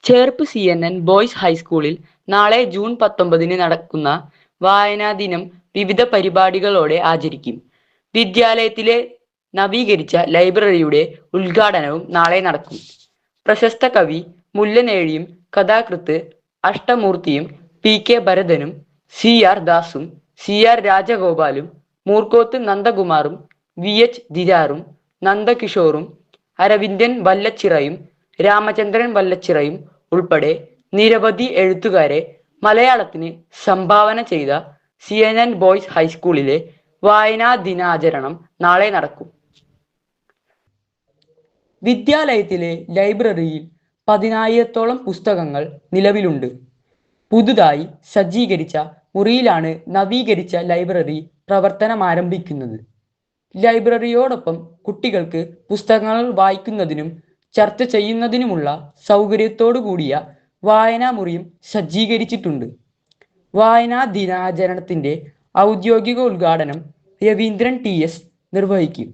Cherpu CNN boys ഹൈസ്കൂളിൽ നാളെ June 19 നടക്കുന്ന വായനാ ദിനം വിവിധ പരിപാടികളോടെ ആചരിക്കും. വിദ്യാലയത്തിലെ നവീകരിച്ച ലൈബ്രറിയുടെ ഉദ്ഘാടനവും നാളെ നടക്കും. പ്രശസ്ത കവി മുല്ലനേഴിയും കഥാകൃത്ത് അഷ്ടമൂർത്തിയും PK ഭരതനും CR ദാസും CR രാജഗോപാലും Moorkoth നന്ദകുമാറും VH ദിരാറും നന്ദകിഷോറും Aravindan വല്ലച്ചിറയും Ramachandran വല്ലച്ചിറയും ഉൾപ്പെടെ നിരവധി എഴുത്തുകാരെ മലയാളത്തിന് സംഭാവന ചെയ്ത CNN ബോയ്സ് ഹൈസ്കൂളിലെ വായനാ ദിനാചരണം നാളെ നടക്കും. വിദ്യാലയത്തിലെ ലൈബ്രറിയിൽ 10,000-ഓളം പുസ്തകങ്ങൾ നിലവിലുണ്ട്. പുതുതായി സജ്ജീകരിച്ച മുറിയിലാണ് നവീകരിച്ച ലൈബ്രറി പ്രവർത്തനമാരംഭിക്കുന്നത്. ലൈബ്രറിയോടൊപ്പം കുട്ടികൾക്ക് പുസ്തകങ്ങൾ വായിക്കുന്നതിനും ചർച്ച ചെയ്യുന്നതിനുമുള്ള സൗകര്യത്തോടു കൂടിയ വായനാ മുറിയും സജ്ജീകരിച്ചിട്ടുണ്ട്. വായനാ ദിനാചരണത്തിന്റെ ഔദ്യോഗിക ഉദ്ഘാടനം രവീന്ദ്രൻ TS നിർവഹിക്കും.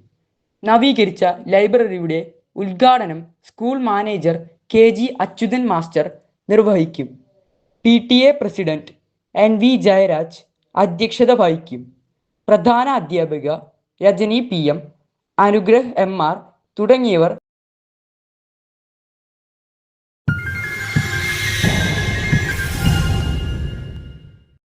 നവീകരിച്ച ലൈബ്രറിയുടെ ഉദ്ഘാടനം school manager KG Achuthan master നിർവഹിക്കും. PTA പ്രസിഡന്റ് NV ജയരാജ് അധ്യക്ഷത വഹിക്കും. പ്രധാന അധ്യാപിക രജനി PM, അനുഗ്രഹ് MR തുടങ്ങിയവർ